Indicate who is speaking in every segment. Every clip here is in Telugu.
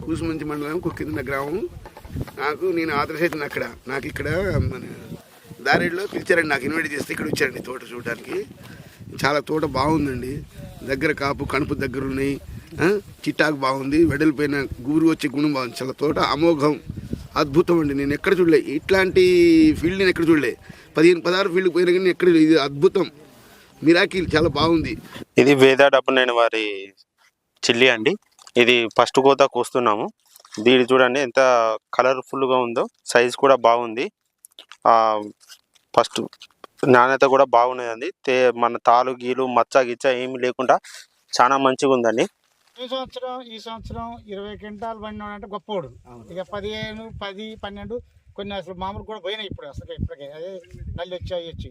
Speaker 1: కూసుమంచి మండలం కుక్కింద గ్రామం. నేను ఆదర్శైతున్నాను అక్కడ. నాకు ఇక్కడ మన దారేడులో పిలిచారండి, నాకు ఇన్వైట్ చేస్తే ఇక్కడ వచ్చారండి తోట చూడడానికి. చాలా తోట బాగుందండి, దగ్గర కాపు కణుపు దగ్గర ఉన్నాయి, చిట్టాకు బాగుంది, వెడల్పోయిన గుబురు వచ్చే గుణం బాగుంది. చాలా తోట అమోఘం, అద్భుతం అండి. నేను ఎక్కడ చూడలే ఇట్లాంటి ఫీల్డ్, నేను ఎక్కడ చూడలే. 15-16 ఫీల్డ్కి పోయినా కానీ ఎక్కడ, ఇది అద్భుతం, మిరాకిల్, చాలా బాగుంది.
Speaker 2: ఇది వేద డబ్బునైన వారి చిల్లి అండి. ఇది ఫస్ట్ కోత కోస్తున్నాము. దీని చూడండి ఎంత కలర్ఫుల్గా ఉందో, సైజ్ కూడా బాగుంది, ఫస్ట్ నాణ్యత కూడా బాగున్నదండి. మన తాలు గీలు మచ్చ గిచ్చ ఏమి లేకుండా చాలా మంచిగా ఉందండి.
Speaker 3: ఈ సంవత్సరం 20 క్వింటాలు పండినాడు అంటే గొప్పోడు. ఇక 15, 10, 12 కొన్ని అసలు మామూలు కూడా పోయినాయి ఇప్పుడు, అసలు ఇప్పటికే అదే నల్లి వచ్చి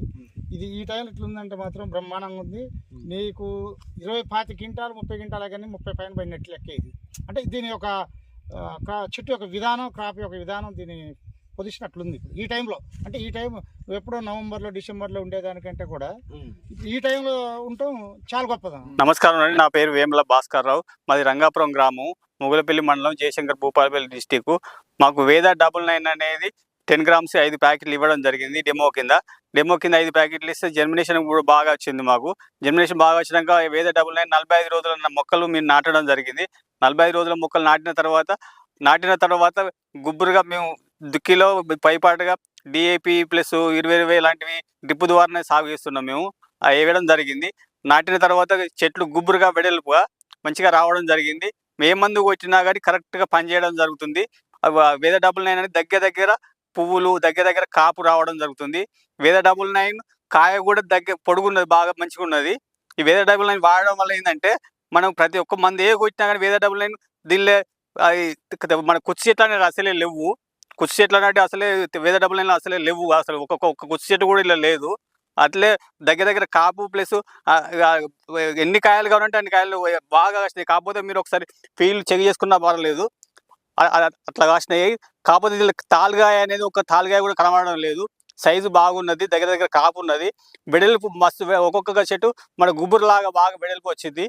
Speaker 3: ఇది ఈ టైం ఇట్లుందంటే మాత్రం బ్రహ్మాండంగా ఉంది. నీకు 20-25 క్వింటాలు 30 క్వింటాలు కానీ 30 పైన పడినట్లు లెక్క ఇది. అంటే దీని ఒక చెట్టు యొక్క విధానం, క్రాప్ యొక్క విధానం, దీని పొజిషన్ అట్లుంది ఇప్పుడు ఈ టైంలో. అంటే ఈ టైం ఎప్పుడో నవంబర్లో డిసెంబర్లో ఉండేదానికంటే కూడా ఈ టైంలో ఉండటం చాలా గొప్పదా.
Speaker 4: నమస్కారం అండి, నా పేరు వేముల భాస్కర్ రావు. మాది రంగాపురం గ్రామం, ముగులపల్లి మండలం, జయశంకర్ భూపాలపల్లి డిస్టిక్. మాకు వేద 99 అనేది 10 గ్రామ్స్ 5 ప్యాకెట్లు ఇవ్వడం జరిగింది డెమో కింద 5 ప్యాకెట్లు ఇస్తే జర్మినేషన్ కూడా బాగా వచ్చింది. మాకు జర్మినేషన్ బాగా వచ్చినాక వేద 99 45 రోజుల మొక్కలు మేము నాటడం జరిగింది. 45 రోజుల మొక్కలు నాటిన తర్వాత గుబ్బురుగా మేము దుక్కిలో పైపాటుగా డిఏపి ప్లస్ 20 లాంటివి డ్రిప్ ద్వారానే సాగు చేస్తున్నాం. మేము వేయడం జరిగింది. నాటిన తర్వాత చెట్లు గుబ్బురుగా వెడల్పుగా మంచిగా రావడం జరిగింది. ఏ మందు కొట్టినా కానీ కరెక్ట్గా పనిచేయడం జరుగుతుంది. వేద 99 అనేది దగ్గర పువ్వులు దగ్గర కాపు రావడం జరుగుతుంది. వేద 99 కాయ కూడా పొడుగున్నది, బాగా మంచిగా ఉన్నది. ఈ వేద 99 వాడడం వల్ల ఏంటంటే మనం ప్రతి ఒక్క మంది కొట్టినా కానీ వేద 99 దీనిలో మన కుర్చీ చెట్లు అనేది అసలే లేవు. కుర్చీ చెట్లు అంటే అసలే వేద 99 అసలే లేవు. అసలు ఒక్క కుర్చీ చెట్టు కూడా ఇలా లేదు. అట్లే దగ్గర కాపు ప్లస్ ఎన్ని కాయలు కావాలంటే అన్ని కాయలు బాగా కాసినాయి. కాకపోతే మీరు ఒకసారి ఫీల్డ్ చెక్ చేసుకున్నా పర్వాలేదు, అట్లా కాసినాయి. కాకపోతే దీనిలో తాలుగాయ అనేది ఒక తాలుగాయ కూడా కనబడడం లేదు. సైజు బాగున్నది, దగ్గర కాపు ఉన్నది, వెడల్పు మస్తు. ఒక్కొక్క చెట్టు మన గుబ్బురులాగా బాగా వెడల్పు వచ్చింది.